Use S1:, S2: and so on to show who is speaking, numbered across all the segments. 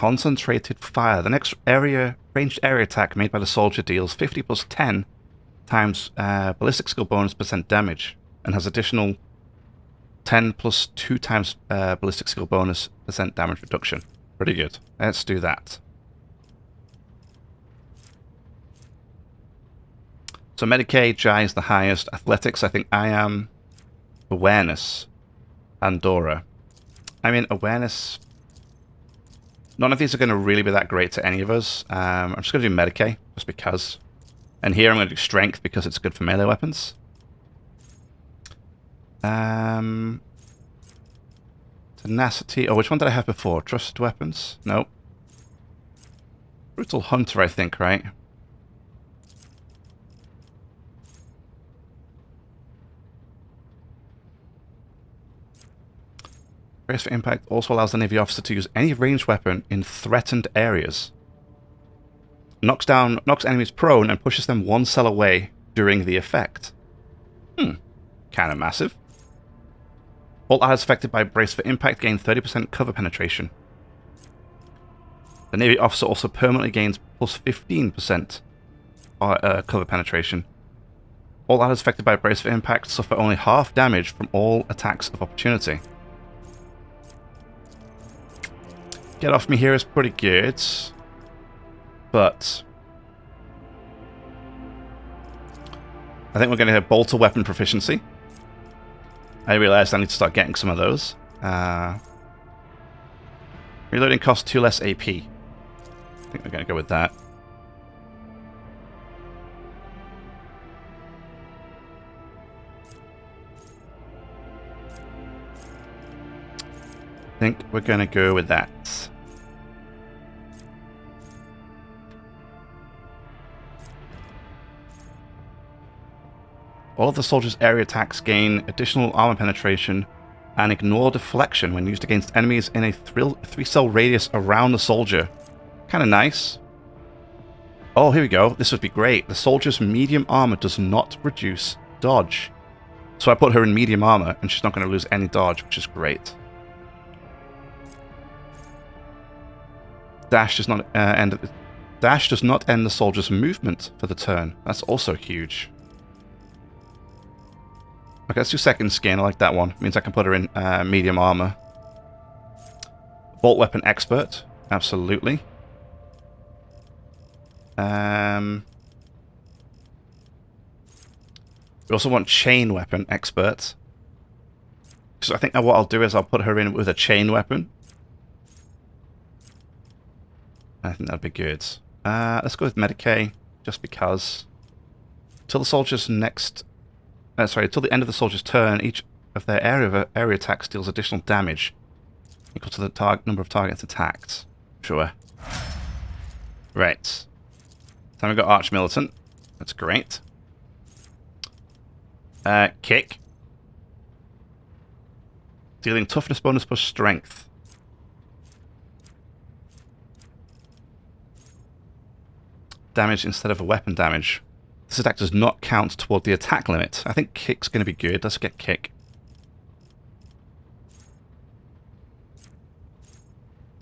S1: Concentrated fire. The next ranged area attack made by the soldier deals 50 plus 10 times ballistic skill bonus % damage, and has additional 10 plus 2 times ballistic skill bonus % damage reduction. Pretty good. Let's do that. So Medicaid, Jai is the highest. Athletics, I think I am. Awareness, Andorra. I mean, awareness... None of these are going to really be that great to any of us. I'm just going to do Medicaid, just because. And here I'm going to do Strength, because it's good for melee weapons. Tenacity. Oh, which one did I have before? Trusted weapons? Nope. Brutal Hunter, I think, right? Brace for Impact also allows the Navy officer to use any ranged weapon in threatened areas. Knocks enemies prone and pushes them 1 cell away during the effect. Kind of massive. All allies affected by Brace for Impact gain 30% cover penetration. The Navy officer also permanently gains plus 15% cover penetration. All allies affected by Brace for Impact suffer only half damage from all attacks of opportunity. Get off me here is pretty good, but I think we're going to have bolter weapon proficiency. I realized I need to start getting some of those. Reloading costs 2 less AP. I think we're going to go with that. I think we're going to go with that. All of the soldiers' area attacks gain additional armor penetration and ignore deflection when used against enemies in a 3-cell radius around the soldier. Kind of nice. Oh, here we go. This would be great. The soldier's medium armor does not reduce dodge. So I put her in medium armor, and she's not going to lose any dodge, which is great. Dash does not end the soldier's movement for the turn. That's also huge. Okay, let's do second skin. I like that one. Means I can put her in medium armor. Bolt weapon expert. Absolutely. We also want chain weapon expert. So I think what I'll do is I'll put her in with a chain weapon. I think that'd be good. Let's go with Medicaid, just because. Till the soldier's next... till the end of the soldier's turn, each of their area attacks deals additional damage equal to the number of targets attacked. Sure. Right. Then we've got Arch Militant. That's great. Kick. Dealing toughness bonus plus strength. Damage instead of a weapon damage. This attack does not count toward the attack limit. I think Kick's going to be good. Let's get Kick.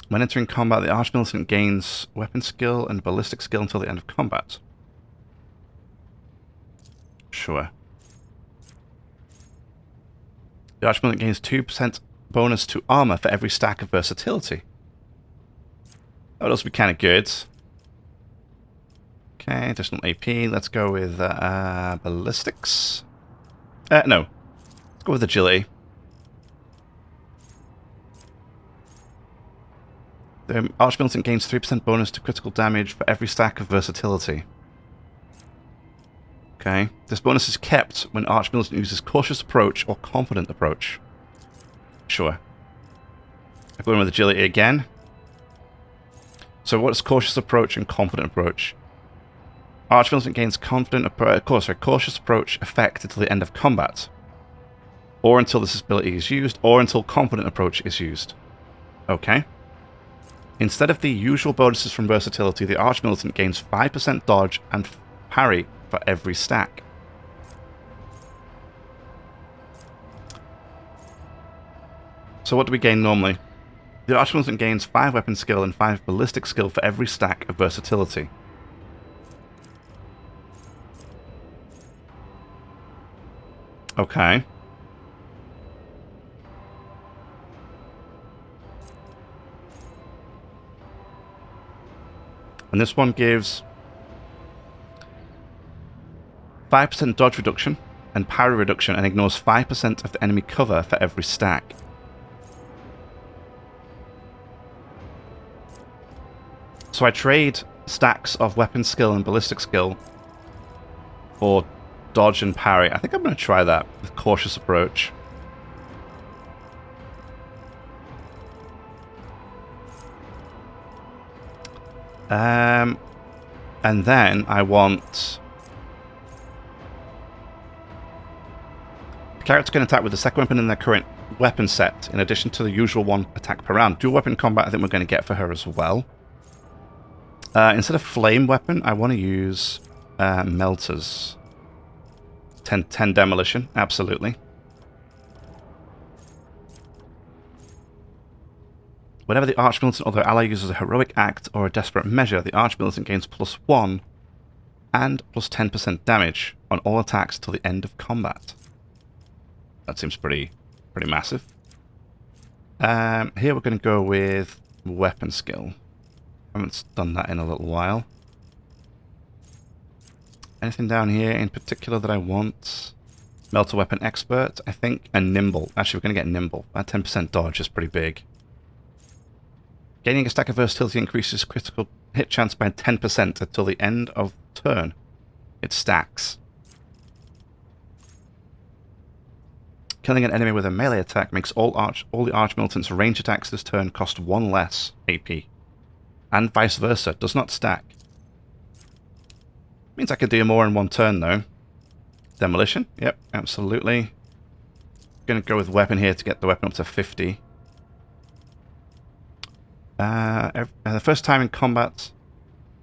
S1: When entering combat, the Arch Militant gains weapon skill and ballistic skill until the end of combat. Sure. The Arch Militant gains 2% bonus to armor for every stack of versatility. That would also be kind of good. Okay, additional AP. Let's go with ballistics. No. Let's go with agility. The Arch Militant gains 3% bonus to critical damage for every stack of versatility. Okay. This bonus is kept when Arch Militant uses Cautious Approach or Confident Approach. Sure. I'm going with agility again. So what's Cautious Approach and Confident Approach? Arch Militant gains Cautious Approach effect until the end of combat. Or until this ability is used, or until Confident Approach is used. Okay. Instead of the usual bonuses from versatility, the Arch Militant gains 5% dodge and parry for every stack. So what do we gain normally? The Archmilitant gains 5 weapon skill and 5 ballistic skill for every stack of versatility. Okay. And this one gives 5% dodge reduction and parry reduction and ignores 5% of the enemy cover for every stack. So I trade stacks of weapon skill and ballistic skill for dodge and parry. I think I'm going to try that with cautious approach. And then I want... The character can attack with the second weapon in their current weapon set, in addition to the usual one attack per round. Dual weapon combat I think we're going to get for her as well. Instead of flame weapon, I want to use melters. 10 demolition, absolutely. Whenever the Archmilitant or their ally uses a heroic act or a desperate measure, the Archmilitant gains +1 and +10% damage on all attacks till the end of combat. That seems pretty massive. Here we're going to go with weapon skill. I haven't done that in a little while. Anything down here in particular that I want? Melter weapon expert, I think, and nimble. Actually, we're going to get nimble. That 10% dodge is pretty big. Gaining a stack of versatility increases critical hit chance by 10% until the end of turn. It stacks. Killing an enemy with a melee attack makes all the Archmilitant's range attacks this turn cost 1 less AP. And vice versa, does not stack. Means I could do more in one turn though. Demolition, yep, absolutely. Gonna go with weapon here to get the weapon up to 50. The first time in combat,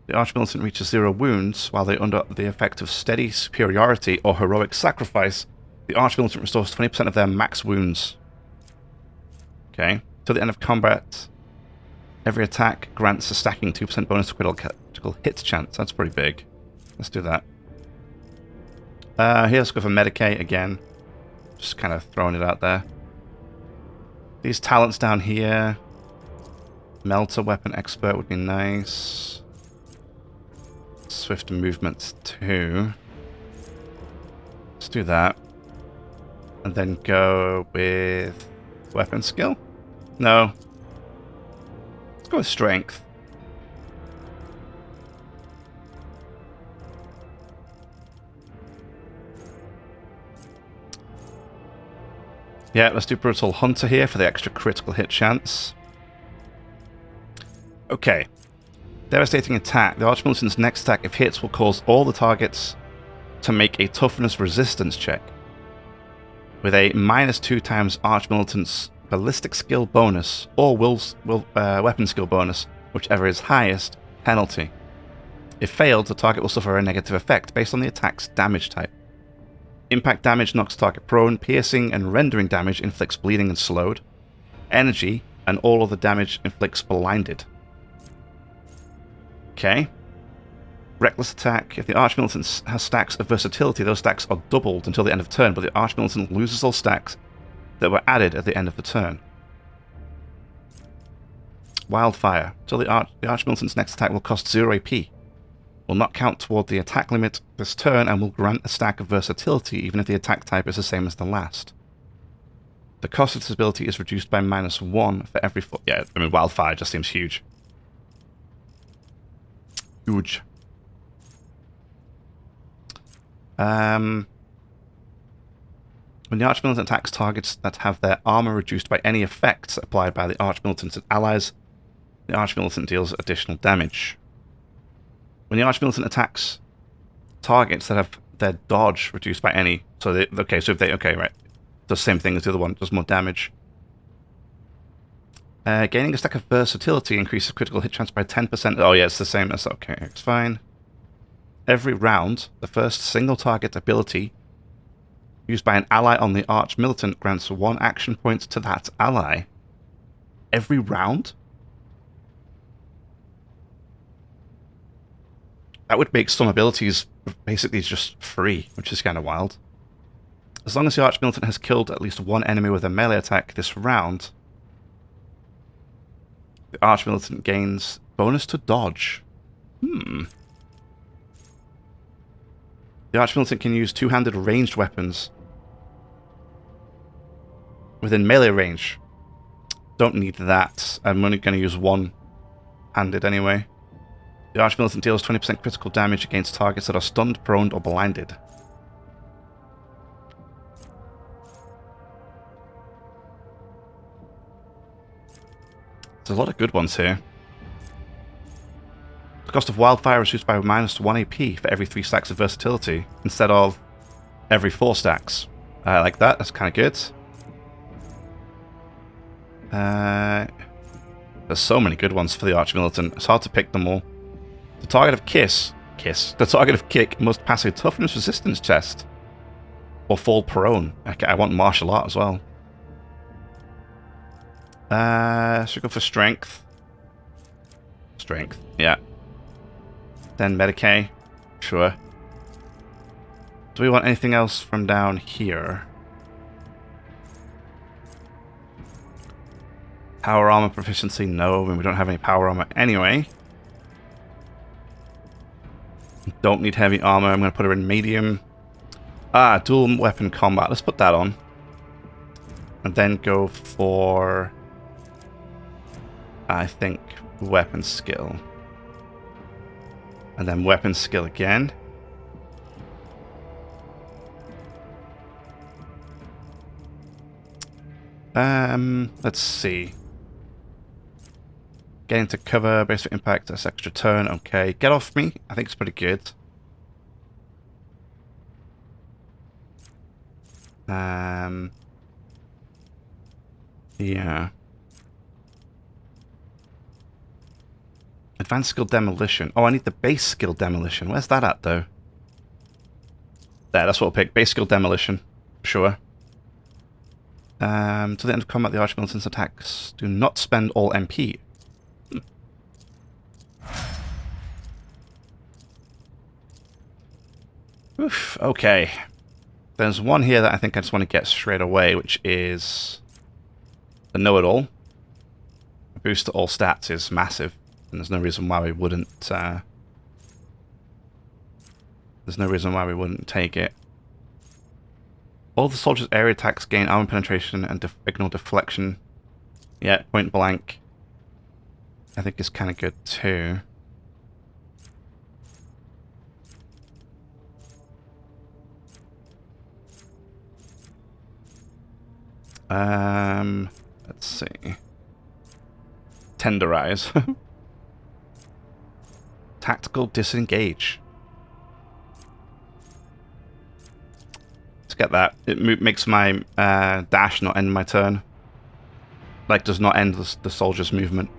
S1: the Archmilitant reaches 0 wounds while they're under the effect of steady superiority or heroic sacrifice. The Archmilitant restores 20% of their max wounds. Okay, till the end of combat, every attack grants a stacking 2% bonus to critical hit chance. That's pretty big. Let's do that. Here, let's go for Medicaid again. Just kind of throwing it out there. These talents down here. Melter weapon expert would be nice. Swift movements too. Let's do that. And then go with weapon skill? No. Let's go with strength. Yeah, let's do Brutal Hunter here for the extra critical hit chance. Okay. Devastating attack. The Archmilitant's next attack, if hits, will cause all the targets to make a toughness resistance check. With a -2 times Archmilitant's ballistic skill bonus or weapon skill bonus, whichever is highest, penalty. If failed, the target will suffer a negative effect based on the attack's damage type. Impact damage knocks target prone, piercing and rendering damage inflicts bleeding and slowed. Energy and all other damage inflicts blinded. Okay. Reckless attack. If the Archmilitant has stacks of versatility, those stacks are doubled until the end of turn, but the Archmilitant loses all stacks that were added at the end of the turn. Wildfire. So the Archmilitant's next attack will cost 0 AP. Will not count toward the attack limit this turn and will grant a stack of versatility even if the attack type is the same as the last. The cost of this ability is reduced by -1 for every foot. Yeah, I mean, Wildfire just seems huge. Huge. When the Archmilitant attacks targets that have their armor reduced by any effects applied by the Archmilitant and allies, the Archmilitant deals additional damage. When the Archmilitant attacks targets that have their dodge reduced by any, so they, okay, so if they, okay, right, does the same thing as the other one, does more damage. Gaining a stack of versatility increases critical hit chance by 10%. Oh yeah, it's the same as, okay, it's fine. Every round, the first single target ability used by an ally on the Archmilitant grants 1 action point to that ally. every round? That would make some abilities basically just free, which is kind of wild. As long as the Archmilitant has killed at least one enemy with a melee attack this round, the Archmilitant gains bonus to dodge. The Archmilitant can use two-handed ranged weapons within melee range. Don't need that. I'm only going to use one-handed anyway. The Archmilitant deals 20% critical damage against targets that are stunned, prone, or blinded. There's a lot of good ones here. The cost of Wildfire is reduced by -1 AP for every 3 stacks of versatility, instead of every 4 stacks. I like that, that's kind of good. There's so many good ones for the Archmilitant, it's hard to pick them all. The target of the target of Kick must pass a toughness resistance test, or fall prone. Okay, I want martial art as well. Should go for strength. Strength, yeah. Then Medicae, sure. Do we want anything else from down here? Power armor proficiency, no. I mean, we don't have any power armor anyway. Don't need heavy armor. I'm going to put her in medium. Dual weapon combat. Let's put that on. And then go for, I think, weapon skill. And then weapon skill again. Let's see. Get into cover, base for impact, that's extra turn, okay. Get off me, I think it's pretty good. Yeah. Advanced skill demolition. Oh, I need the base skill demolition. Where's that at, though? There, that's what I'll pick. Base skill demolition. Sure. To the end of combat, the Archmilitant's attacks do not spend all MP. Oof, okay. There's one here that I think I just want to get straight away, which is the Know-It-All. A boost to all stats is massive, and there's no reason why we wouldn't. There's no reason why we wouldn't take it. All the soldiers' area attacks gain armor penetration and ignore deflection. Yeah, point blank. I think is kind of good too. Let's see. Tenderize. Tactical disengage. Let's get that. It makes my dash not end my turn. Like, does not end the soldier's movement.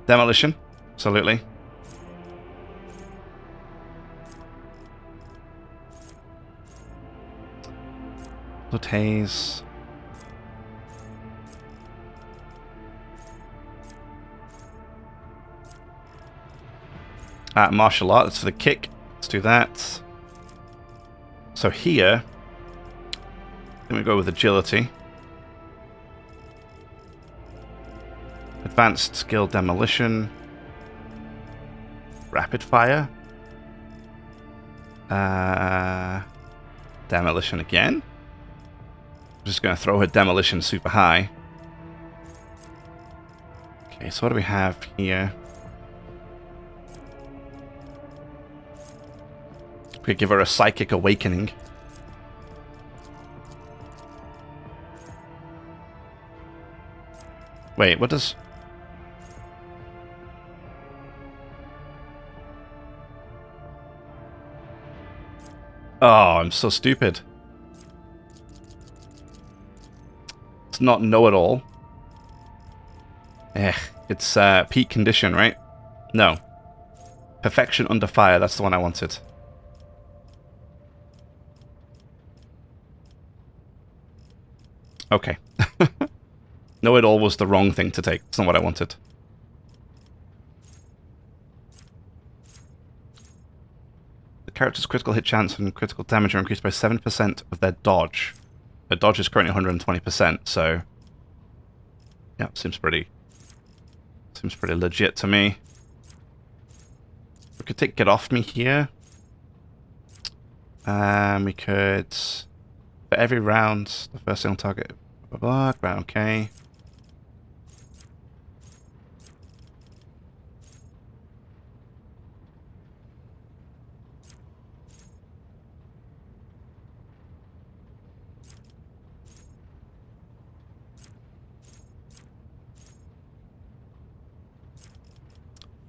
S1: Demolition. Absolutely. Blood haze. Martial art, that's for the kick. Let's do that. So here, then we go with agility. Advanced skill demolition. Rapid fire. Demolition again. I'm just going to throw her demolition super high. Okay, so what do we have here? We could give her a psychic awakening. Wait, what does... Oh, I'm so stupid. It's not know-it-all. It's peak condition, right? No. Perfection under fire, that's the one I wanted. Okay. No, it all was the wrong thing to take. It's not what I wanted. The character's critical hit chance and critical damage are increased by 7% of their dodge. Their dodge is currently 120%, so... yeah, seems pretty legit to me. We could take Get Off Me here. We could... for every round, the first thing on target... blah, blah, blah, right, okay.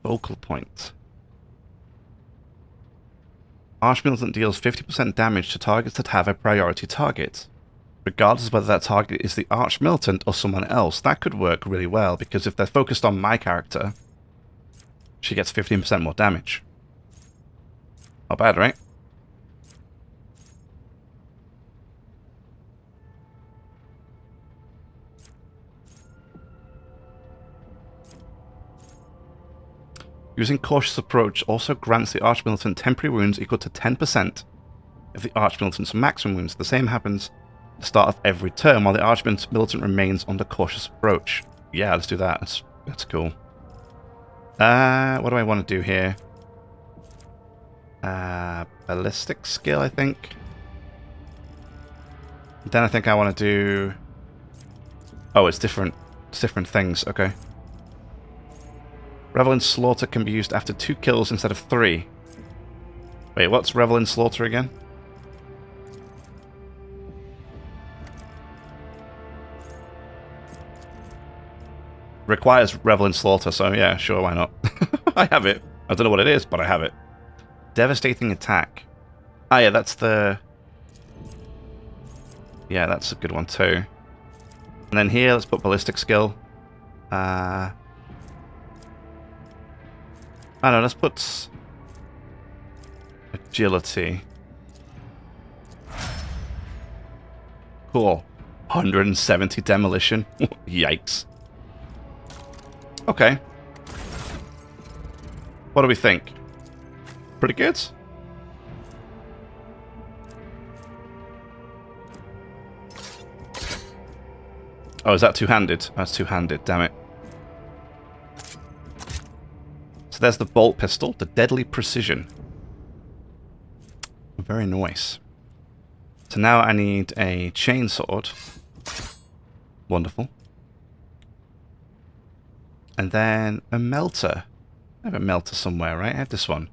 S1: Focal point. Archmilitant deals 50% damage to targets that have a priority target, regardless of whether that target is the Archmilitant or someone else. That could work really well, because if they're focused on my character, she gets 15% more damage. Not bad, right? Using Cautious Approach also grants the Archmilitant temporary wounds equal to 10% of the Archmilitant's maximum wounds. The same happens at the start of every turn, while the Archmilitant remains under Cautious Approach. Yeah, let's do that. That's cool. What do I want to do here? Ballistic skill, I think. Then I think I want to do... oh, it's different. It's different things. Okay. Revel in Slaughter can be used after 2 kills instead of 3. Wait, what's Revel in Slaughter again? Requires Revel in Slaughter, so yeah, sure, why not? I have it. I don't know what it is, but I have it. Devastating Attack. Ah, yeah, that's the... yeah, that's a good one too. And then here, let's put Ballistic Skill. I don't know, let's put Agility. Cool. 170 Demolition. Yikes. Okay. What do we think? Pretty good? Oh, is that two-handed? That's two-handed, damn it. So there's the bolt pistol, the Deadly Precision. Very nice. So now I need a chainsword. Wonderful. And then a melter. I have a melter somewhere, right? I have this one.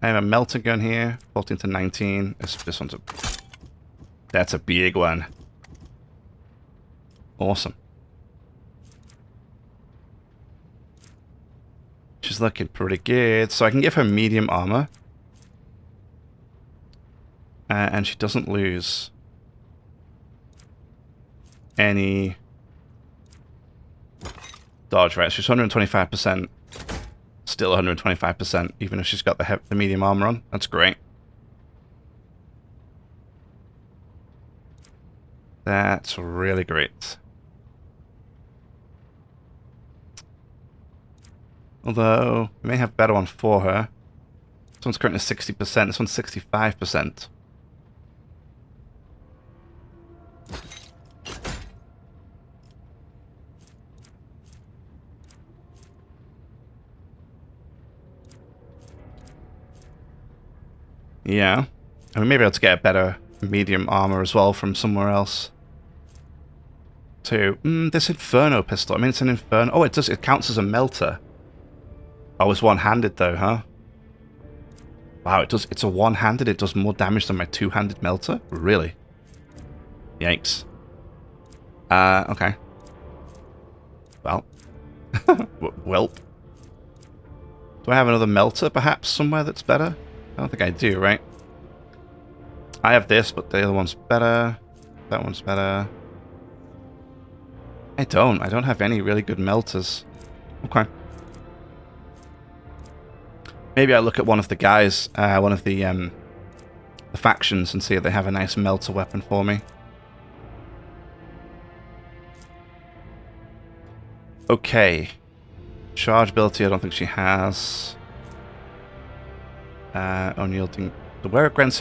S1: I have a melter gun here, 14 to 19. This one's a... that's a big one. Awesome. She's looking pretty good. So I can give her medium armor. And she doesn't lose any dodge, right? She's 125%. Still 125%, even if she's got the medium armor on. That's great. That's really great. Although, we may have a better one for her. This one's currently 60%, this one's 65%. Yeah. I mean, maybe I'll get a better medium armor as well from somewhere else. Too. This Inferno pistol. I mean, it's an Inferno. Oh, it does. It counts as a melter. Oh, it's one-handed though, huh? Wow, it does. It's a one-handed. It does more damage than my two-handed melter. Really? Yikes. Okay. Well. Welp. Do I have another melter, perhaps, somewhere that's better? I don't think I do, right? I have this, but the other one's better. That one's better. I don't have any really good melters. Okay. Maybe I look at one of the guys, one of the factions, and see if they have a nice melter weapon for me. Okay. Charge ability, I don't think she has. Unyielding. The wearer gains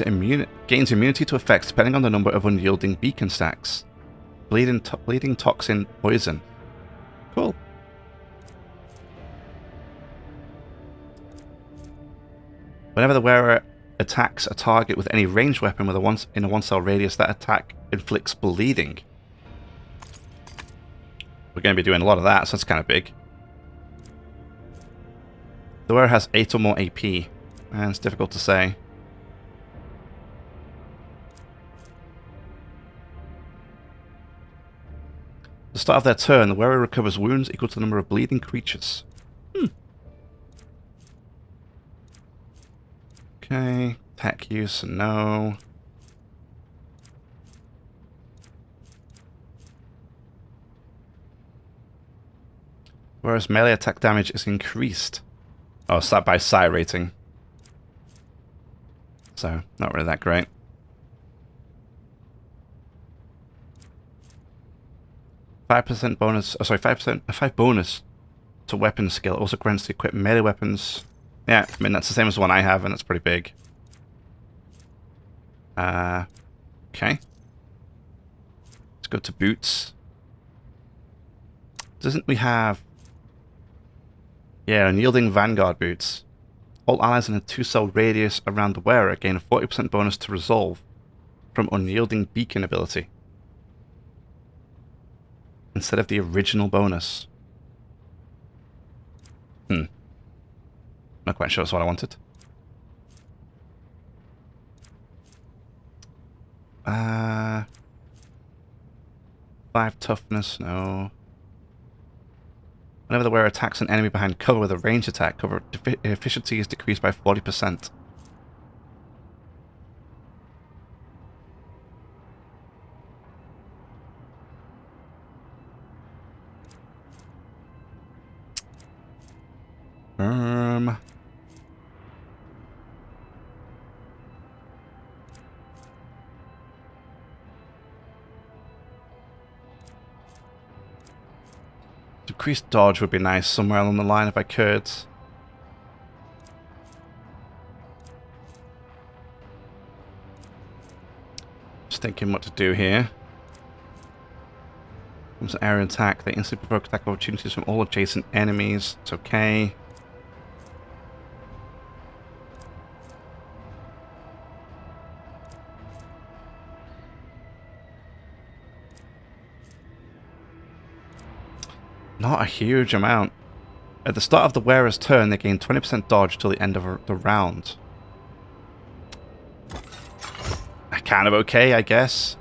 S1: immunity to effects depending on the number of unyielding beacon stacks. Bleeding toxin, poison. Cool. Whenever the wearer attacks a target with any ranged weapon with in a 1-cell radius, that attack inflicts bleeding. We're going to be doing a lot of that, so that's kind of big. The wearer has 8 or more AP, and it's difficult to say. At the start of their turn, the wearer recovers wounds equal to the number of bleeding creatures. Okay, attack use, no. Whereas melee attack damage is increased. Oh, it's that by psi rating. So, not really that great. %5 bonus, oh sorry, 5 bonus to weapon skill. Also grants to equip melee weapons. Yeah, I mean, that's the same as the one I have, and that's pretty big. Okay. Let's go to boots. Doesn't we have... Yeah, unyielding Vanguard boots. All allies in a 2-cell radius around the wearer gain a 40% bonus to resolve from unyielding beacon ability, instead of the original bonus. Not quite sure that's what I wanted. 5 toughness, no. Whenever the wearer attacks an enemy behind cover with a ranged attack, cover efficiency is decreased by 40%. Decreased dodge would be nice somewhere along the line if I could. Just thinking what to do here. Comes an area attack. They instantly provoke attack opportunities from all adjacent enemies. It's okay. Not a huge amount. At the start of the wearer's turn, they gain 20% dodge till the end of the round. Kind of okay, I guess.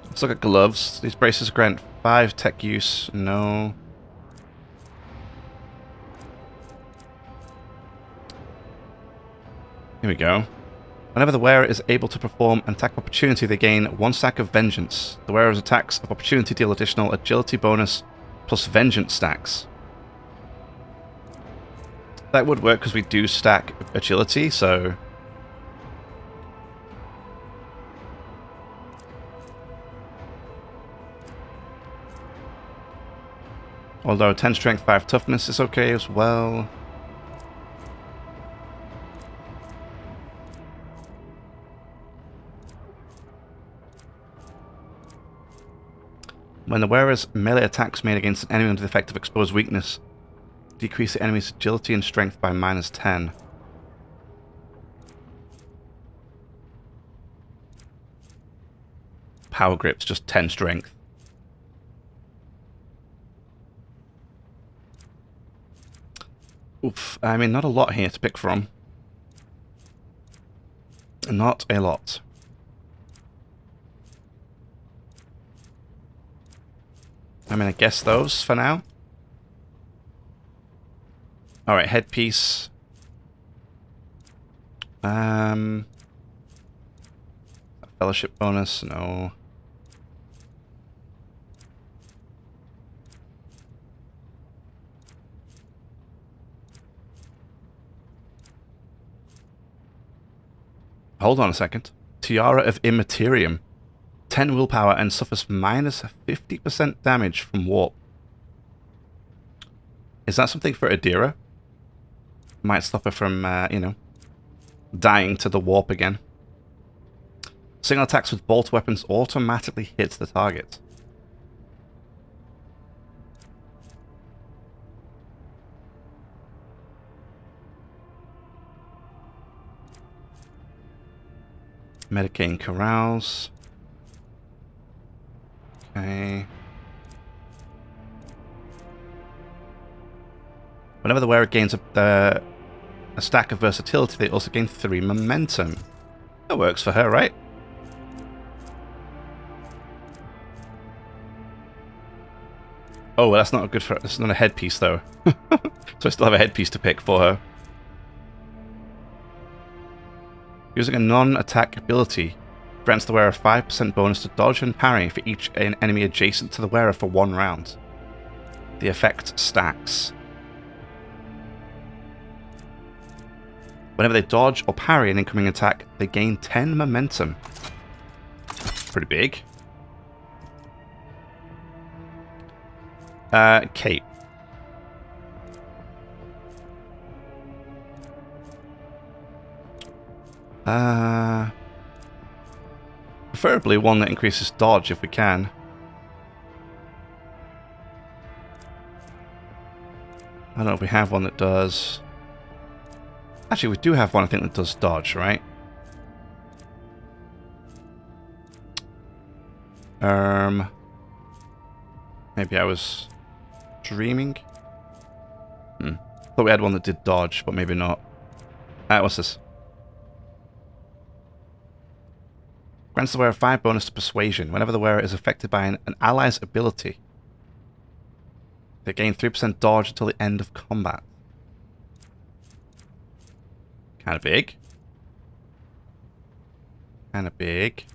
S1: Let's look at gloves. These braces grant 5 tech use. No. Here we go. Whenever the wearer is able to perform an attack of opportunity, they gain 1 stack of vengeance. The wearer's attacks of opportunity deal additional agility bonus plus vengeance stacks. That would work because we do stack agility, so... Although 10 strength, 5 toughness is okay as well. When the wearer's melee attacks made against an enemy under the effect of exposed weakness, decrease the enemy's agility and strength by -10. Power grip's just 10 strength. Oof, I mean, not a lot here to pick from. Not a lot. I'm gonna guess those for now. Alright, headpiece. Fellowship bonus, no. Hold on a second. Tiara of Immaterium. 10 willpower and suffers minus 50% damage from warp. Is that something for Adira? Might stop her from, you know, dying to the warp again. Single attacks with bolt weapons automatically hit the target. Medicating Carouse. Okay. Whenever the wearer gains a stack of versatility, they also gain 3 momentum. That works for her, right? Oh, well, that's not good for... This is not a headpiece, though. So I still have a headpiece to pick for her. Using a non-attack ability grants the wearer 5% bonus to dodge and parry for each enemy adjacent to the wearer for 1 round. The effect stacks. Whenever they dodge or parry an incoming attack, they gain 10 momentum. Pretty big. Cape. Preferably one that increases dodge if we can. I don't know if we have one that does... Actually, we do have one, I think, that does dodge, right? Maybe I was dreaming? Thought we had one that did dodge, but maybe not. What's this? Grants the wearer 5 bonus to persuasion whenever the wearer is affected by an ally's ability. They gain 3% dodge until the end of combat. Kind of big. Kind of big.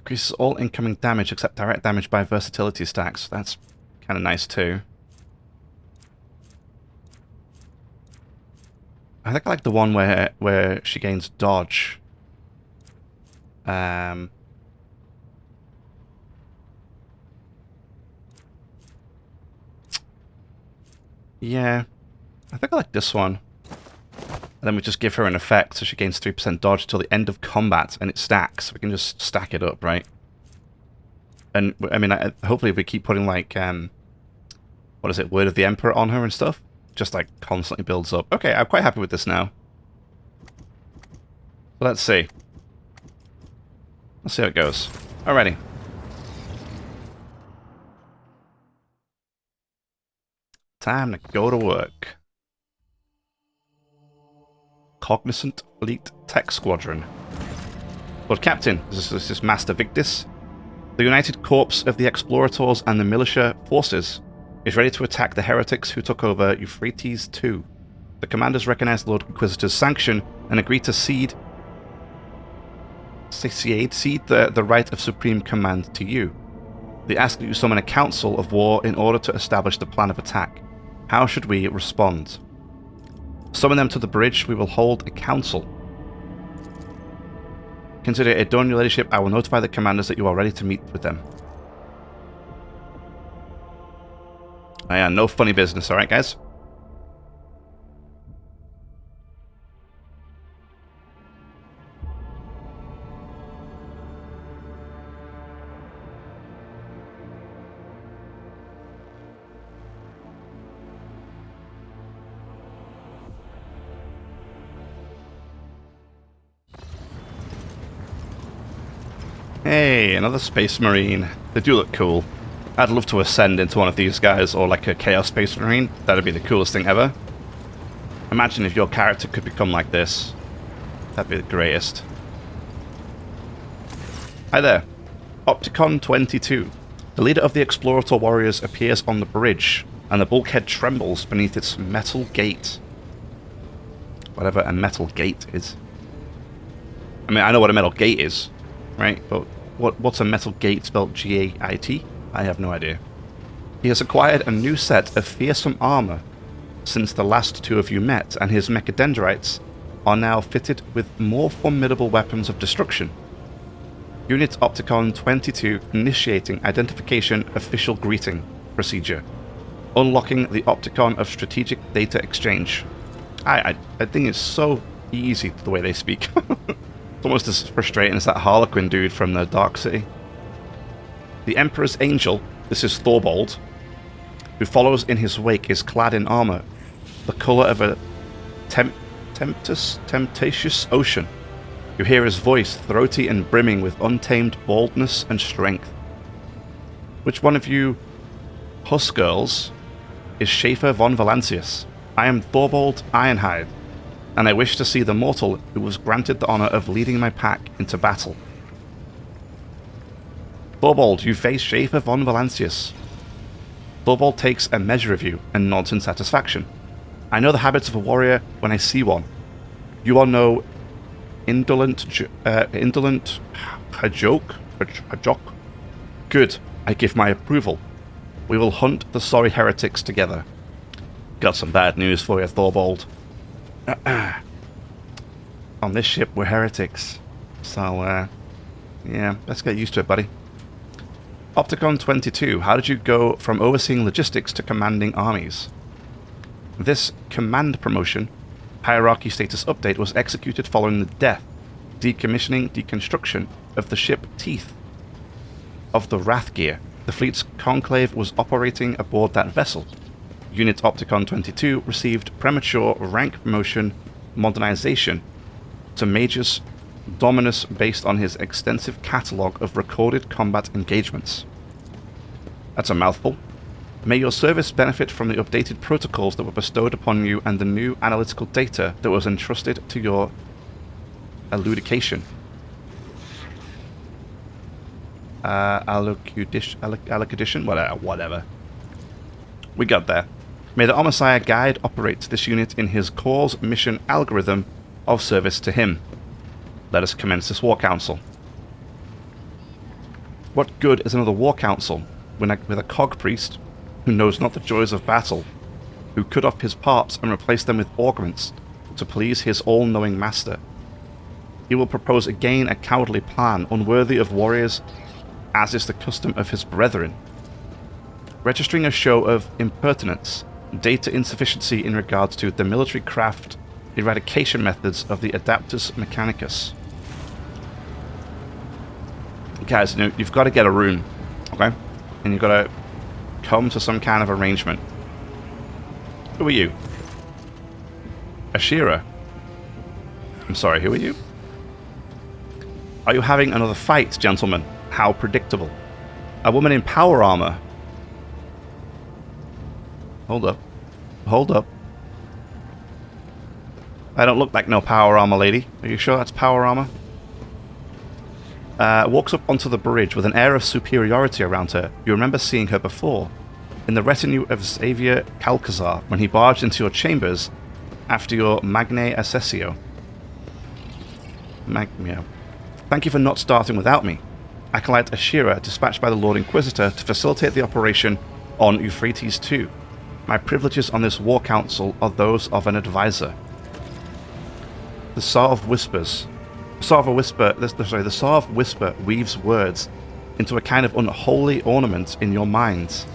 S1: Increases all incoming damage except direct damage by versatility stacks. That's kind of nice too. I think I like the one where she gains dodge. Yeah, I think I like this one. And then we just give her an effect so she gains 3% dodge until the end of combat, and it stacks. We can just stack it up, right? And, I mean, hopefully if we keep putting, like, what is it, Word of the Emperor on her and stuff, just, like, constantly builds up. Okay, I'm quite happy with this now. So let's see. Let's see how it goes. Alrighty. Time to go to work. Cognizant Fleet Tech Squadron. Lord Captain, this is Master Victus. The United Corps of the Explorators and the Militia Forces is ready to attack the heretics who took over Euphrates II. The commanders recognize the Lord Inquisitor's sanction and agree to cede the right of supreme command to you. They ask that you summon a council of war in order to establish the plan of attack. How should we respond? Summon them to the bridge. We will hold a council. Consider it done, your ladyship. I will notify the commanders that you are ready to meet with them. Oh yeah, no funny business, alright guys? Hey, another Space Marine. They do look cool. I'd love to ascend into one of these guys, or like a Chaos Space Marine. That'd be the coolest thing ever. Imagine if your character could become like this. That'd be the greatest. Hi there. Opticon 22. The leader of the Explorator Warriors appears on the bridge, and the bulkhead trembles beneath its metal gate. Whatever a metal gate is. I mean, I know what a metal gate is, right? But what's a metal gate spelled G-A-I-T? I have no idea. He has acquired a new set of fearsome armor since the last two of you met, and his mechadendrites are now fitted with more formidable weapons of destruction. Unit Opticon 22 initiating identification official greeting procedure. Unlocking the Opticon of strategic data exchange. I think it's so easy the way they speak. It's almost as frustrating as that Harlequin dude from the Dark City. The Emperor's Angel, this is Thorbold, who follows in his wake, is clad in armor, the color of a tempestuous ocean. You hear his voice, throaty and brimming with untamed boldness and strength. Which one of you Huskirls is Schaefer von Valancius? I am Thorbold Ironhide, and I wish to see the mortal who was granted the honor of leading my pack into battle. Thorbold, you face Schaefer von Valancius. Thorbold takes a measure of you and nods in satisfaction. I know the habits of a warrior when I see one. You are no indolent hajok. Good, I give my approval. We will hunt the sorry heretics together. Got some bad news for you, Thorbold. On this ship, we're heretics. So, yeah, let's get used to it, buddy. Opticon 22, how did you go from overseeing logistics to commanding armies? This command promotion, hierarchy status update, was executed following the death, decommissioning, deconstruction of the ship Teeth of the Wrathgear. The fleet's conclave was operating aboard that vessel. Unit Opticon 22 received premature rank promotion modernization to Magus Dominus based on his extensive catalogue of recorded combat engagements. That's a mouthful. May your service benefit from the updated protocols that were bestowed upon you and the new analytical data that was entrusted to your elucidation. Allocution? Whatever. We got there. May the Omnissiah guide operate this unit in his core's mission algorithm of service to him. Let us commence this war council. What good is another war council with a cog priest who knows not the joys of battle, who cut off his parts and replaced them with augments to please his all-knowing master? He will propose again a cowardly plan, unworthy of warriors, as is the custom of his brethren. Registering a show of impertinence, data insufficiency in regards to the military craft eradication methods of the Adaptus Mechanicus. Guys, you know, you've got to get a room, okay? And you've got to come to some kind of arrangement. Who are you? Ashira. I'm sorry, who are you? Are you having another fight, gentlemen? How predictable. A woman in power armor. Hold up. Hold up. I don't look like no power armor lady. Are you sure that's power armor? Walks up onto the bridge with an air of superiority around her. You remember seeing her before, in the retinue of Xavier Calcazar, when he barged into your chambers after your Magnae Accessio. Yeah. Thank you for not starting without me. Acolyte Ashira, dispatched by the Lord Inquisitor to facilitate the operation on Euphrates II. My privileges on this war council are those of an advisor. The Sarv whispers. The Sarv whisper weaves words into a kind of unholy ornament in your minds.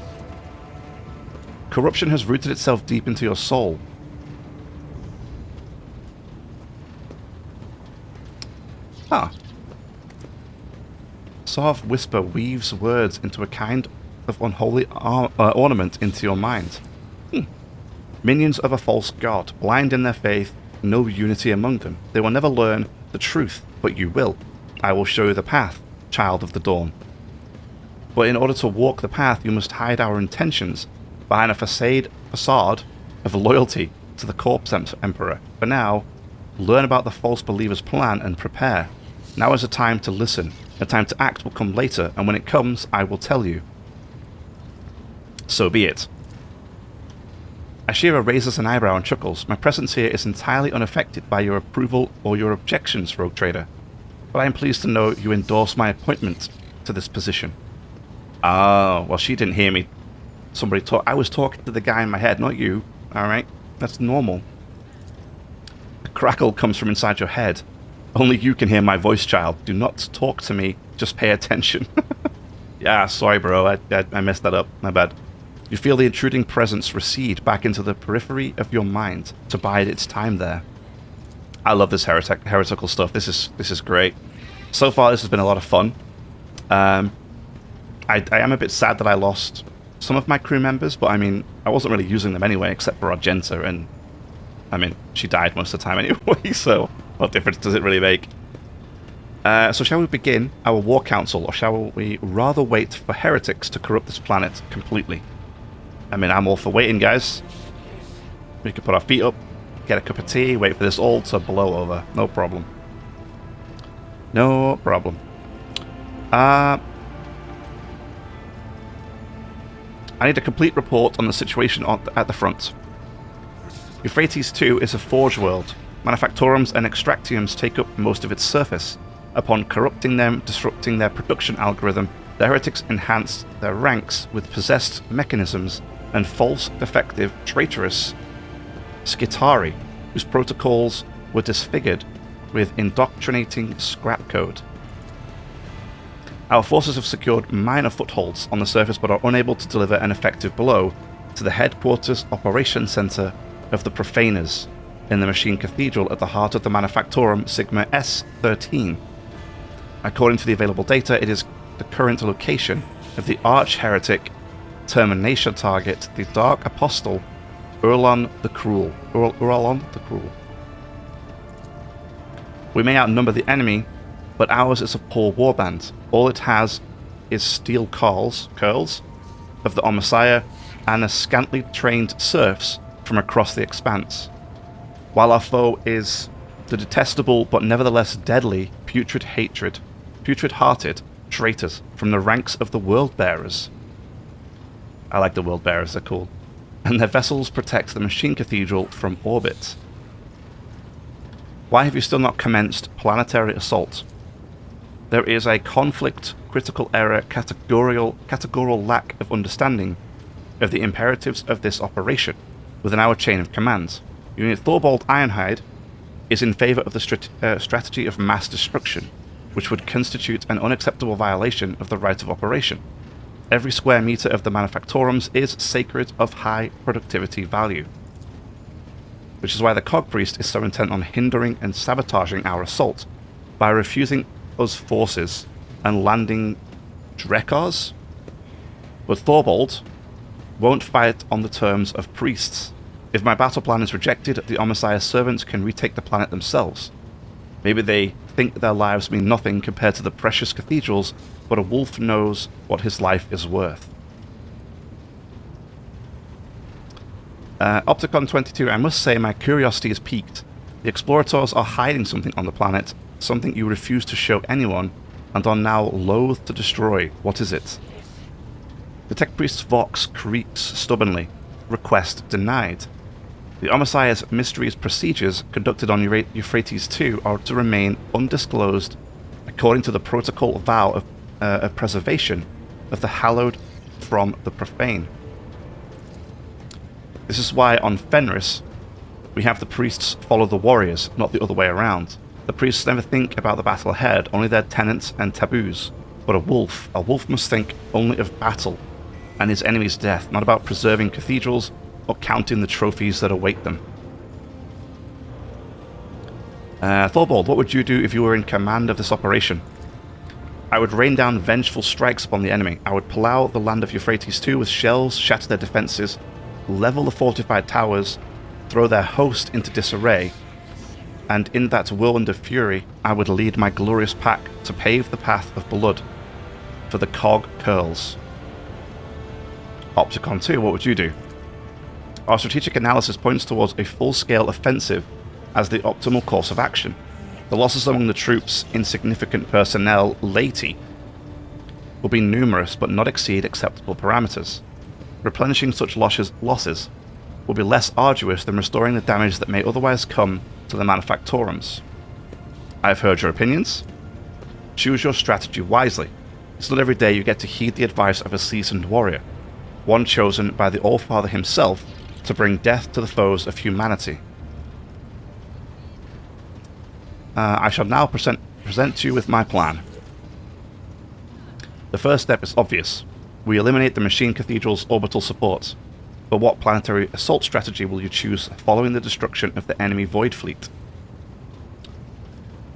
S1: Corruption has rooted itself deep into your soul. Ah. Sarv whisper weaves words into a kind of unholy ornament into your mind. Minions of a false god, blind in their faith, no unity among them. They will never learn the truth, but you will. I will show you the path, child of the dawn. But in order to walk the path, you must hide our intentions behind a facade of loyalty to the Corpse Emperor. For now, learn about the false believer's plan and prepare. Now is a time to listen. The time to act will come later, and when it comes, I will tell you. So be it. Ashira raises an eyebrow and chuckles. My presence here is entirely unaffected by your approval or your objections, Rogue Trader. But I am pleased to know you endorse my appointment to this position. Oh, well, she didn't hear me. Somebody talk. I was talking to the guy in my head, not you. All right? That's normal. The crackle comes from inside your head. Only you can hear my voice, child. Do not talk to me. Just pay attention. Yeah, sorry, bro. I messed that up. My bad. You feel the intruding presence recede back into the periphery of your mind to bide its time there. I love this heretical stuff. This is great. So far, this has been a lot of fun. I am a bit sad that I lost some of my crew members, but I mean, I wasn't really using them anyway, except for Argenta, and I mean, she died most of the time anyway, so what difference does it really make? So shall we begin our war council, or shall we rather wait for heretics to corrupt this planet completely? I mean, I'm all for waiting, guys. We can put our feet up, get a cup of tea, wait for this all to blow over. No problem. No problem. I need a complete report on the situation at the front. Euphrates 2 is a forge world. Manufactorums and extractiums take up most of its surface. Upon corrupting them, disrupting their production algorithm, the heretics enhanced their ranks with possessed mechanisms and false, defective, traitorous Skitari, whose protocols were disfigured with indoctrinating scrap code. Our forces have secured minor footholds on the surface but are unable to deliver an effective blow to the headquarters operation center of the Profaners in the Machine Cathedral at the heart of the Manufactorum Sigma S13. According to the available data, it is the current location of the arch-heretic termination target, the Dark Apostle Urlon the Cruel. Urlon the Cruel. We may outnumber the enemy, but ours is a poor warband. All it has is steel curls of the Omnissiah and a scantily trained serfs from across the expanse, while our foe is the detestable but nevertheless deadly putrid-hearted traitors from the ranks of the World Bearers. I like the World Bearers, they're cool. And their vessels protect the Machine Cathedral from orbit. Why have you still not commenced planetary assault? There is a conflict, critical error, categorical lack of understanding of the imperatives of this operation within our chain of command. Unit Thorbold Ironhide is in favor of the strategy of mass destruction, which would constitute an unacceptable violation of the right of operation. Every square meter of the Manufactorums is sacred of high productivity value, which is why the Cog Priest is so intent on hindering and sabotaging our assault by refusing us forces and landing Drekars. But Thorbold won't fight on the terms of priests. If my battle plan is rejected, the Omnissiah servants can retake the planet themselves. Maybe they think their lives mean nothing compared to the precious cathedrals, but a wolf knows what his life is worth. Opticon 22, I must say my curiosity is piqued. The Explorators are hiding something on the planet, something you refuse to show anyone, and are now loath to destroy. What is it? The Tech Priest's Vox creaks stubbornly. Request denied. The Omnissiah's mysteries procedures conducted on Euphrates 2 are to remain undisclosed according to the protocol vow of preservation of the hallowed from the profane. This is why on Fenris we have the priests follow the warriors, not the other way around. The priests never think about the battle ahead, only their tenets and taboos. But a wolf must think only of battle and his enemy's death, not about preserving cathedrals or counting the trophies that await them. Thorbold, what would you do if you were in command of this operation? I would rain down vengeful strikes upon the enemy. I would plough the land of Euphrates 2 with shells, shatter their defenses, level the fortified towers, throw their host into disarray, and in that whirlwind of fury, I would lead my glorious pack to pave the path of blood for the cog curls. Opticon 2, what would you do? Our strategic analysis points towards a full-scale offensive as the optimal course of action. The losses among the troops, insignificant personnel, laity, will be numerous but not exceed acceptable parameters. Replenishing such losses will be less arduous than restoring the damage that may otherwise come to the Manufactorums. I have heard your opinions. Choose your strategy wisely. It's not every day you get to heed the advice of a seasoned warrior, one chosen by the Allfather himself to bring death to the foes of humanity. I shall now present to you with my plan. The first step is obvious. We eliminate the Machine Cathedral's orbital support. But what planetary assault strategy will you choose following the destruction of the enemy Void Fleet?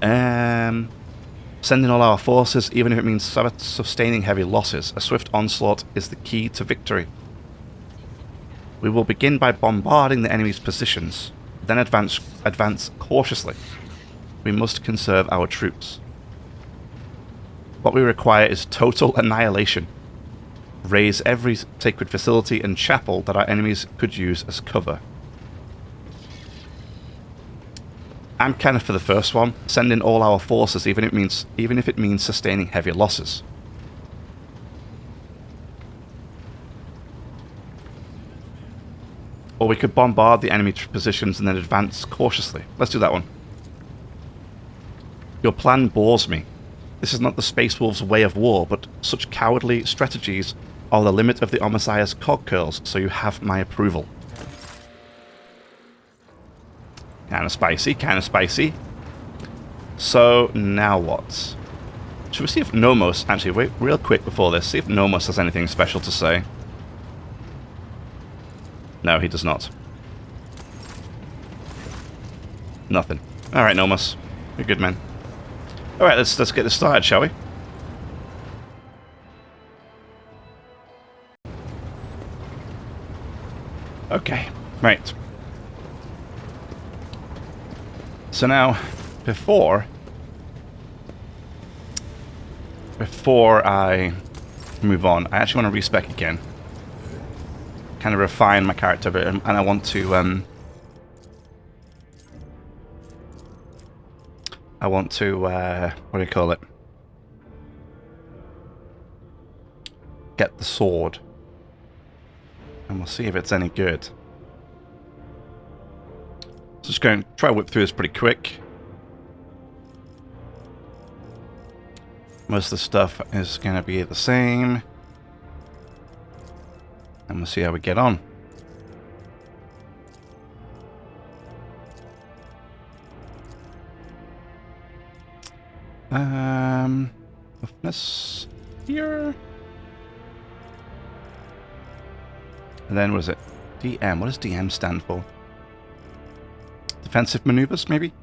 S1: Sending all our forces, even if it means sustaining heavy losses. A swift onslaught is the key to victory. We will begin by bombarding the enemy's positions, then advance cautiously. We must conserve our troops. What we require is total annihilation. Raise every sacred facility and chapel that our enemies could use as cover. I'm kind of for the first one. Send in all our forces, even if it means sustaining heavy losses. Or we could bombard the enemy positions and then advance cautiously. Let's do that one. Your plan bores me. This is not the Space Wolves' way of war, but such cowardly strategies are the limit of the Omnissiah's cog curls, so you have my approval. Kinda spicy, kinda spicy. So, now what? Should we see if Nomos... Actually, wait real quick before this. See if Nomos has anything special to say. No, he does not. Nothing. Alright, Nomos. You're good, man. Alright, let's get this started, shall we? Okay, right. So now, before I move on, I actually want to respec again. Kind of refine my character a bit, and I want to, what do you call it? Get the sword. And we'll see if it's any good. So just going to try to whip through this pretty quick. Most of the stuff is going to be the same. And we'll see how we get on. Toughness here. And then what is it? DM. What does DM stand for? Defensive maneuvers, maybe?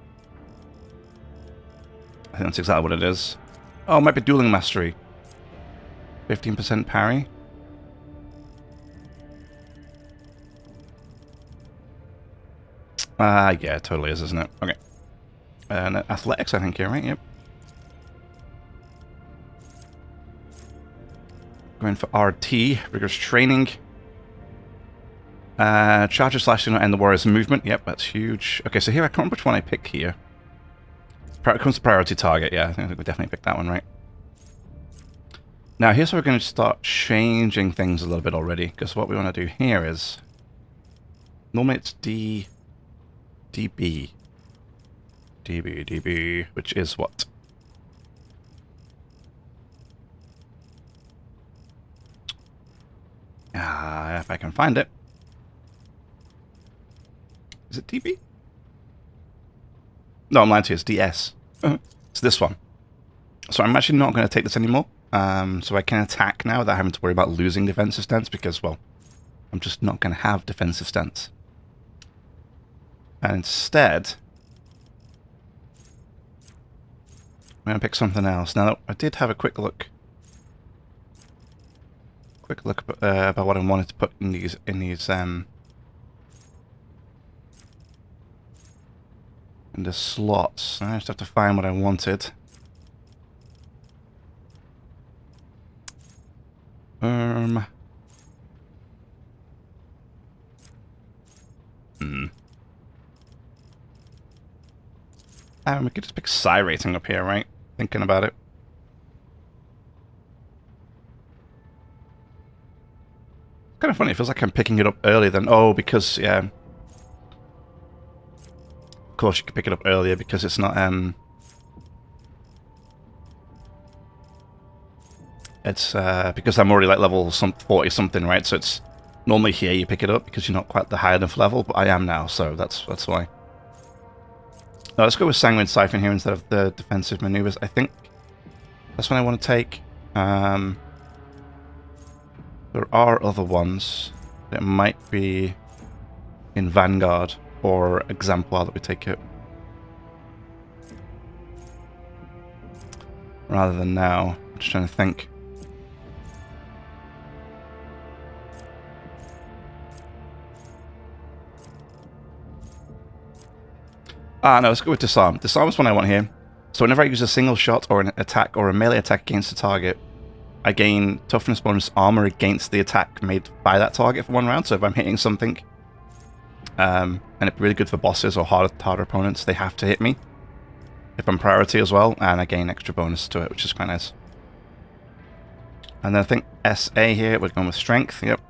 S1: I think that's exactly what it is. Oh, it might be dueling mastery. 15% parry. Yeah, it totally is, isn't it? Okay. And athletics, I think here, right? Yep. Going for RT, rigorous training. Charger slashing and the warrior's movement. Yep, that's huge. Okay, so here I can't remember which one I pick here. It comes to priority target, yeah. I think we definitely picked that one, right? Now, here's where we're going to start changing things a little bit already, because what we want to do here is... Normally it's DB, which is what? If I can find it. Is it DB? No, I'm lying to you, it's DS. It's this one. So I'm actually not going to take this anymore. So I can attack now without having to worry about losing defensive stance because, well, I'm just not going to have defensive stance. And instead, I'm going to pick something else. Now, I did have a quick look about what I wanted to put in these in the slots. I just have to find what I wanted. And we could just pick psi rating up here, right? Thinking about it. Kind of funny, it feels like I'm picking it up earlier than... Oh, because, yeah. Of course you can pick it up earlier because it's not, It's because I'm already like level 40 something, right? So it's normally here you pick it up because you're not quite the high enough level, but I am now, so that's why. Now let's go with Sanguine Siphon here instead of the defensive maneuvers. I think that's what I want to take. There are other ones. It might be in Vanguard or Exemplar that we take it. Rather than now. I'm just trying to think. No, let's go with Disarm. Disarm is one I want here. So whenever I use a single shot or an attack or a melee attack against a target, I gain toughness bonus armor against the attack made by that target for 1 round. So if I'm hitting something, and it's really good for bosses or harder opponents, they have to hit me. If I'm priority as well, and I gain extra bonus to it, which is quite nice. And then I think SA here, we're going with Strength, yep.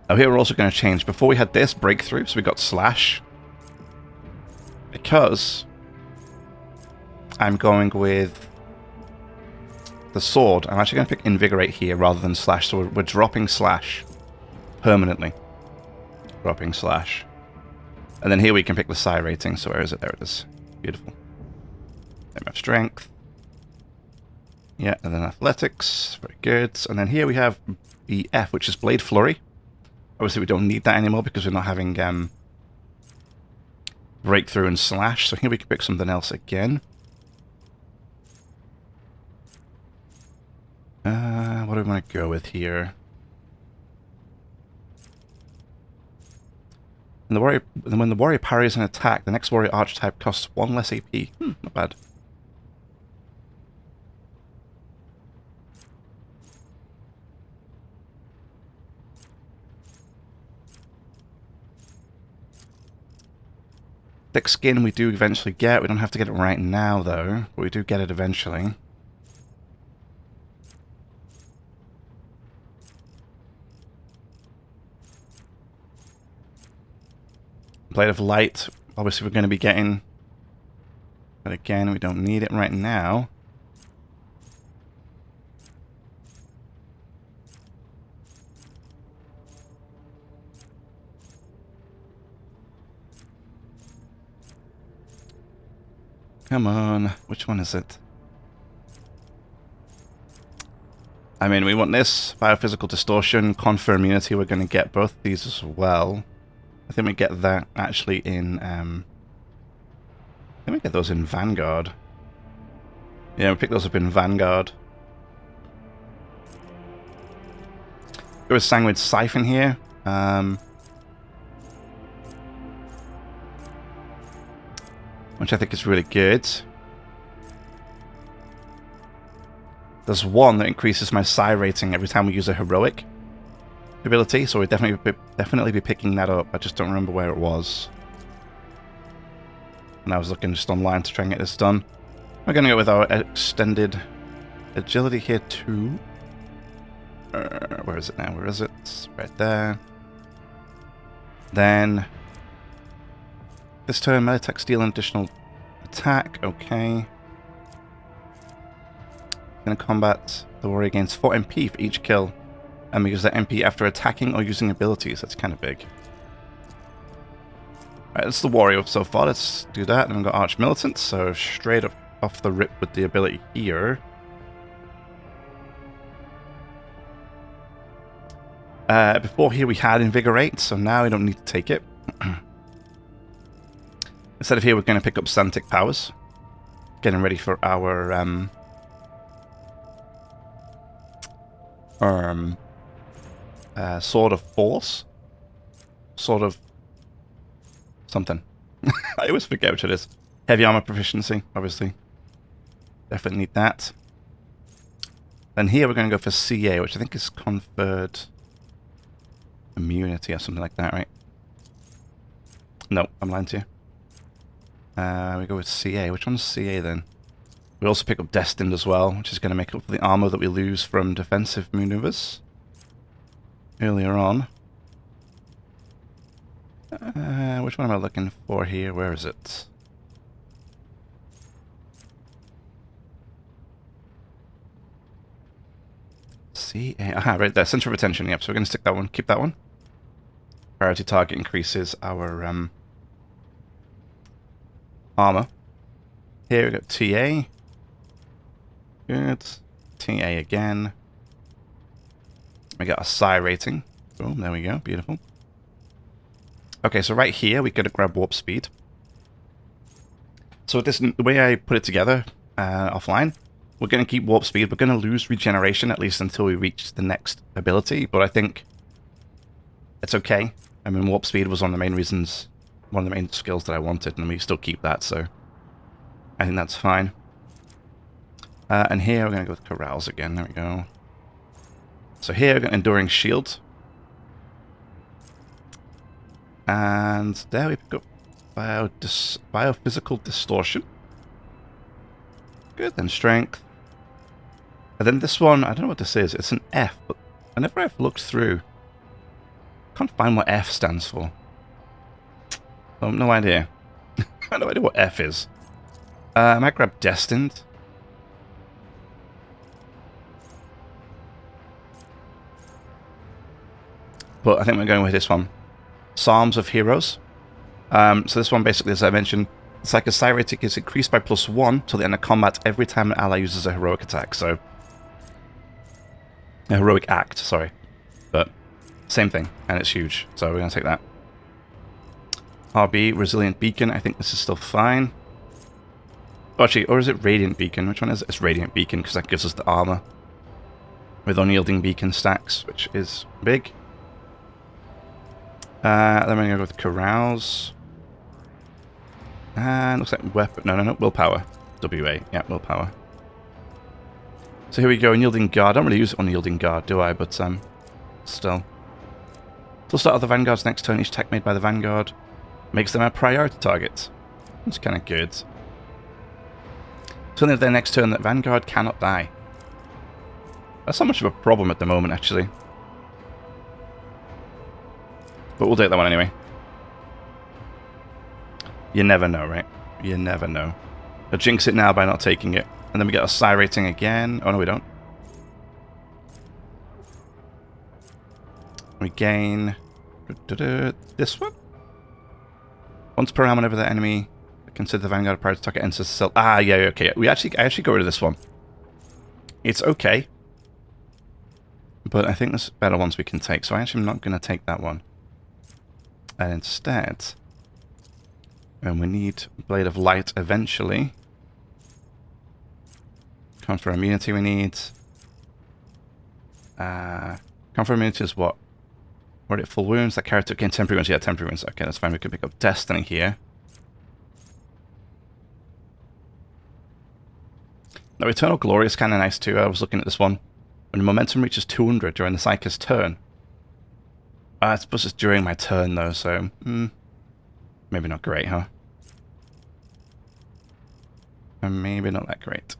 S1: Now here we're also going to change. Before we had this, Breakthrough, so we got Slash. Because I'm going with the sword, I'm actually going to pick Invigorate here rather than Slash, so we're dropping Slash permanently. Dropping Slash. And then here we can pick the Psi rating, so where is it? There it is. Beautiful. Then we have Strength. Yeah, and then Athletics. Very good. And then here we have BF, which is Blade Flurry. Obviously we don't need that anymore because we're not having Breakthrough and Slash, so here we can pick something else again. What do we want to go with here? And when the warrior parries an attack, the next warrior archetype costs 1 less AP. Not bad. Thick Skin we do eventually get. We don't have to get it right now, though. But we do get it eventually. Blade of Light, obviously we're going to be getting. But again, we don't need it right now. Come on, which one is it? I mean, we want this, Biophysical Distortion, Confer Immunity, we're going to get both these as well. I think we get that actually in, I think we get those in Vanguard. Yeah, we pick those up in Vanguard. There was Sanguine Siphon here. Which I think is really good. There's one that increases my Psi rating every time we use a heroic ability, so we'll definitely be picking that up. I just don't remember where it was. And I was looking just online to try and get this done. We're going to go with our extended agility here too. Where is it now? Where is it? It's right there. Then this turn, melee attack, steal an additional attack. Okay. Going to combat the warrior gains 4 MP for each kill. And we use that MP after attacking or using abilities. That's kind of big. Alright, that's the warrior so far. Let's do that. And we've got Arch Militant, so straight up off the rip with the ability here. Before here we had Invigorate, so now we don't need to take it. Instead of here, we're going to pick up Santic Powers. Getting ready for our Sword of Force. Sword of something. I always forget which it is. Heavy Armor Proficiency, obviously. Definitely need that. Then here we're going to go for CA, which I think is Conferred Immunity or something like that, right? No, I'm lying to you. We go with CA. Which one's CA then? We also pick up Destined as well, which is going to make up for the armor that we lose from defensive maneuvers earlier on. Which one am I looking for here? Where is it? CA. Aha, right there. Center of attention. Yep, so we're going to stick that one. Keep that one. Priority target increases our armor. Here we got TA. Good. TA again. We got a psi rating. Boom, there we go. Beautiful. Okay, so right here, we got to grab warp speed. So this, the way I put it together offline, we're going to keep warp speed. We're going to lose regeneration, at least until we reach the next ability. But I think it's okay. I mean, warp speed was one of the main reasons, one of the main skills that I wanted, and we still keep that, so I think that's fine. And here, we're going to go with corrals again. There we go. So here, we're going to Enduring Shield. And there we've got Biophysical Distortion. Good, then Strength. And then this one, I don't know what this is. It's an F, but whenever I've looked through, I can't find what F stands for. I have no idea. I have no idea what F is. I might grab Destined. But I think we're going with this one. Psalms of Heroes. So this one basically, as I mentioned, it's like a psi rating is increased by +1 till the end of combat every time an ally uses a heroic attack. So, a heroic act, sorry. But, same thing, and it's huge. So we're going to take that. RB, Resilient Beacon, I think this is still fine. Oh, actually, or is it Radiant Beacon? Which one is it? It's Radiant Beacon, because that gives us the armor. With Unyielding Beacon stacks, which is big. Then we're going to go with Carouse. And looks like weapon. No. Willpower. WA. Yeah, willpower. So here we go. Unyielding Guard. I don't really use Unyielding Guard, do I? But still. Till start of the Vanguard's next turn, each attack made by the Vanguard makes them a priority target. That's kind of good. So then their next turn, that Vanguard cannot die. That's not much of a problem at the moment, actually. But we'll take that one anyway. You never know, right? You never know. I'll jinx it now by not taking it. And then we get a psi rating again. Oh, no, we don't. We gain... this one? Once per round whenever the enemy consider the Vanguard prior to target enters the cell. Ah, yeah, okay. I actually got rid of this one. It's okay. But I think there's better ones we can take. So I actually am not going to take that one. And instead, and we need Blade of Light eventually. Confer Immunity we need. Confer Immunity is what? Were it full wounds? That character gained temporary wounds. Yeah, temporary wounds. Okay, that's fine. We can pick up Destiny here. Now, Eternal Glory is kind of nice too. I was looking at this one. When the momentum reaches 200 during the Psyker's turn. I suppose it's during my turn though, so maybe not great, huh? Maybe not that great.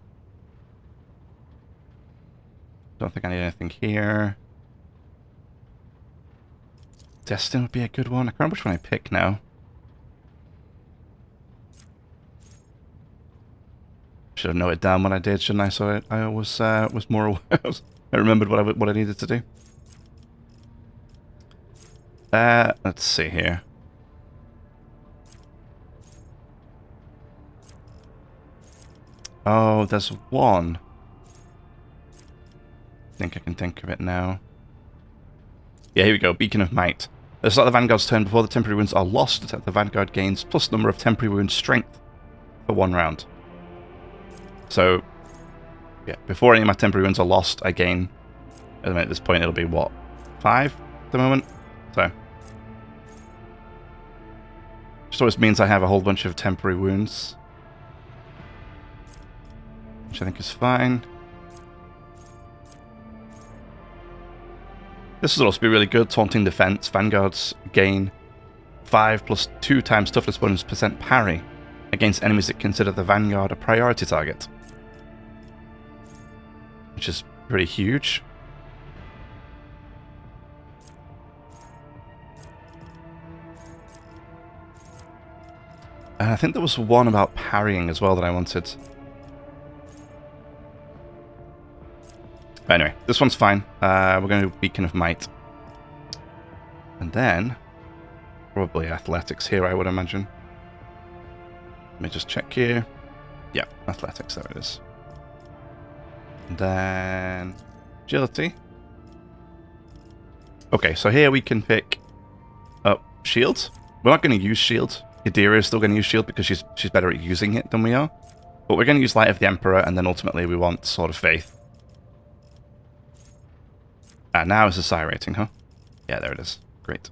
S1: Don't think I need anything here. Destin would be a good one. I can't remember which one I pick now. Should have noted down what I did, shouldn't I? So I was more aware. I remembered what I needed to do. Let's see here. Oh, there's one. I think I can think of it now. Yeah, here we go. Beacon of Might. At the start of the Vanguard's turn, before the temporary wounds are lost, the Vanguard gains plus number of temporary wound strength for 1 round. So, yeah, before any of my temporary wounds are lost, I gain, at this point, it'll be what? 5 at the moment? So, just always means I have a whole bunch of temporary wounds. Which I think is fine. This will also be really good. Taunting Defense. Vanguards gain 5 plus 2 times toughness bonus % parry against enemies that consider the Vanguard a priority target. Which is pretty huge. And I think there was one about parrying as well that I wanted. But anyway, this one's fine. We're going to do Beacon of Might. And then, probably Athletics here, I would imagine. Let me just check here. Yeah, Athletics, there it is. And then, Agility. Okay, so here we can pick up Shield. We're not going to use Shield. Yadira is still going to use Shield because she's better at using it than we are. But we're going to use Light of the Emperor, and then ultimately we want Sword of Faith. Ah, now is the Psi rating, huh? Yeah, there it is. Great.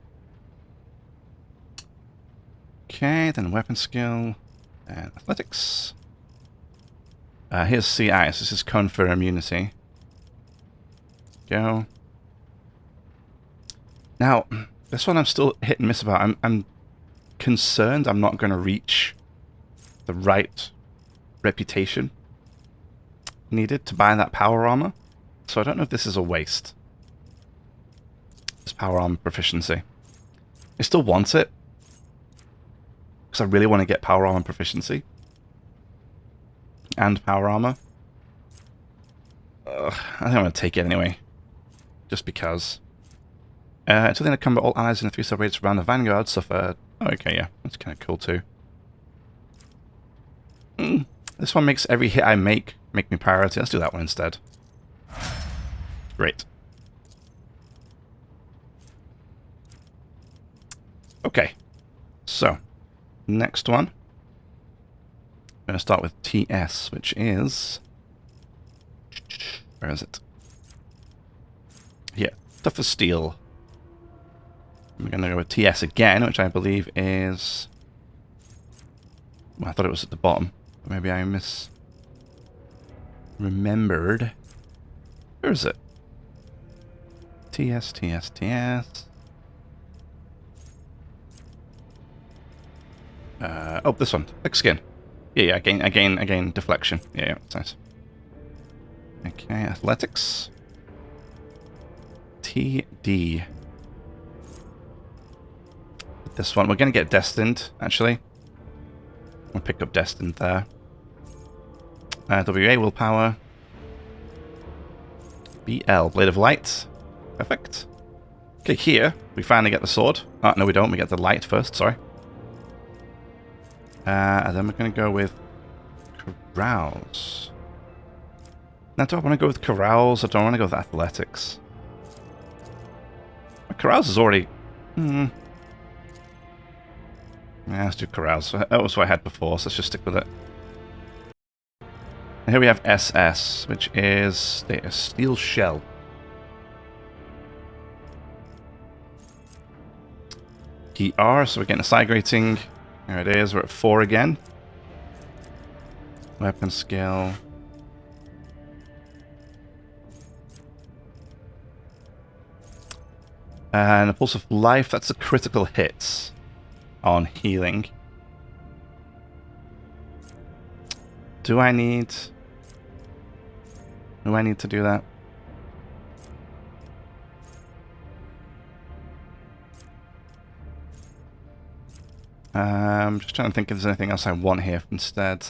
S1: Okay, then Weapon Skill and Athletics. Here's CI, so this is Cone for Immunity. Go. Now, this one I'm still hit and miss about. I'm concerned I'm not going to reach the right reputation needed to buy that power armor. So I don't know if this is a waste. This power armor proficiency. I still want it. Because I really want to get power armor proficiency. And power armor. I think I'm going to take it anyway. Just because. Until the end of combat, all allies in a 3-star raid around the Vanguard suffer. Oh, okay, yeah. That's kind of cool too. This one makes every hit I make me priority. Let's do that one instead. Great. Okay. So, next one. I'm going to start with TS, which is... Where is it? Here. Tougher Steel. I'm going to go with TS again, which I believe is... Well, I thought it was at the bottom. But maybe I remembered. Where is it? TS, TS, TS. Oh, this one. Thick Skin. Yeah, again, deflection. Yeah, that's nice. Okay, Athletics. TD. This one, we're going to get Destined, actually. We'll pick up Destined there. WA, Willpower. BL, Blade of Light. Perfect. Okay, here, we finally get the sword. Oh, no, we don't. We get the light first, sorry. And then we're going to go with Carouse. Now, do I want to go with Carouse or do I want to go with Athletics? Carouse is already... Yeah, let's do Carouse. That was what I had before, so let's just stick with it. And here we have SS, which is a Steel Shell. ER, so we're getting a Psi rating. There it is, we're at 4 again. Weapon skill. And a Pulse of Life, that's a critical hit on healing. Do I need to do that? I'm just trying to think if there's anything else I want here instead.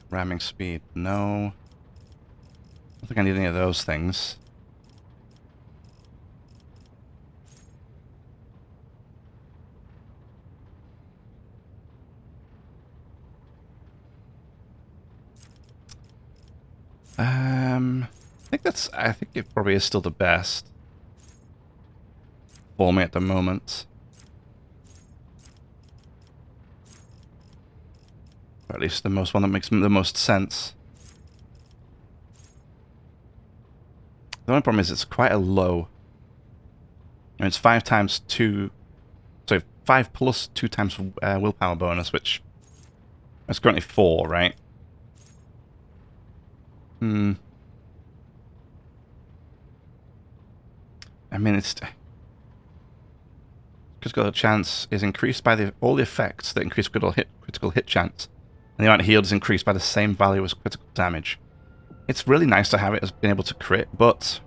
S1: Ramming speed, no. I don't think I need any of those things. I think it probably is still the best for me at the moment. Or at least the most one that makes the most sense. The only problem is it's quite a low. I mean, it's 5 times 2... So 5 plus 2 times willpower bonus, which... It's currently 4, right? I mean, it's... Critical chance is increased by all the effects that increase critical hit chance. And the amount healed is increased by the same value as critical damage. It's really nice to have it as being able to crit, but...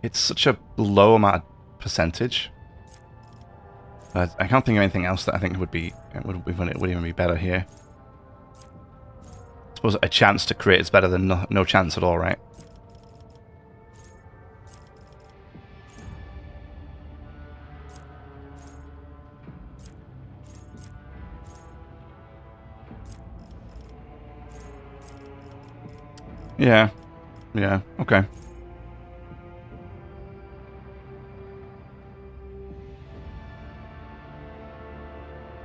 S1: It's such a low amount of percentage. I can't think of anything else that I think would even be better here. suppose a chance to crit is better than no chance at all, right? Yeah. Yeah, okay.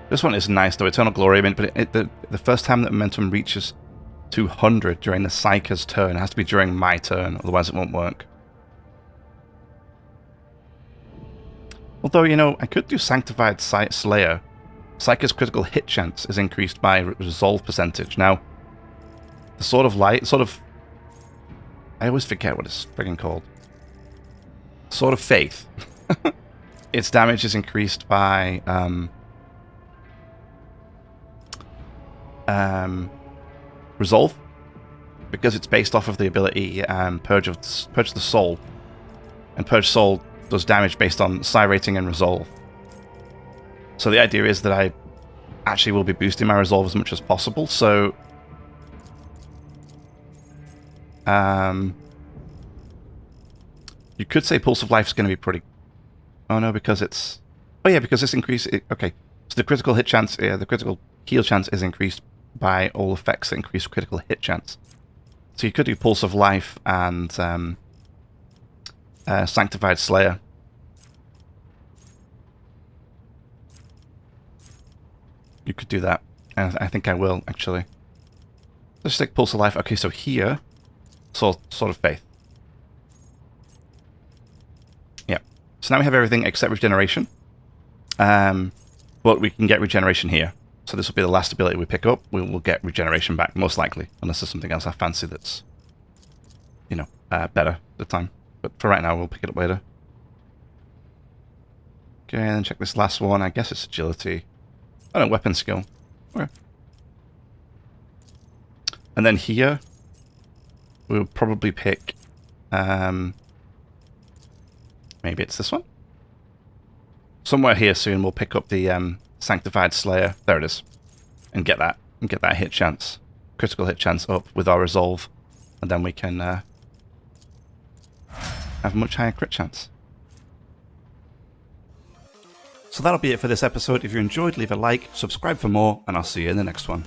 S1: This one is nice, though. Eternal Glory, I mean, but the first time that momentum reaches 200 during the Psyker's turn, it has to be during my turn, otherwise it won't work. Although, you know, I could do Sanctified Slayer. Psyker's critical hit chance is increased by resolve percentage. Now, the Sword of Light, I always forget what it's friggin' called. Sword of Faith. Its damage is increased by resolve, because it's based off of the ability Purge the Soul, and Purge Soul does damage based on psi rating and resolve. So the idea is that I actually will be boosting my resolve as much as possible. So you could say Pulse of Life is going to be pretty. Oh no, because it's. Oh yeah, because this increase. Okay, so the critical hit chance, the critical heal chance is increased by all effects that increase critical hit chance. So you could do Pulse of Life and Sanctified Slayer. You could do that. And I think I will, actually. Let's take Pulse of Life. Okay, so here, Sword of Faith. Yeah. So now we have everything except regeneration. But we can get regeneration here. So this will be the last ability we pick up. We will get regeneration back, most likely. Unless there's something else I fancy that's, you know, better at the time. But for right now, we'll pick it up later. Okay, and then check this last one. I guess it's agility. Oh no, weapon skill. Okay. And then here, we'll probably pick... maybe it's this one? Somewhere here soon we'll pick up the Sanctified Slayer. There it is. And get that. And get that hit chance. Critical hit chance up with our resolve. And then we can have a much higher crit chance. So that'll be it for this episode. If you enjoyed, leave a like, subscribe for more, and I'll see you in the next one.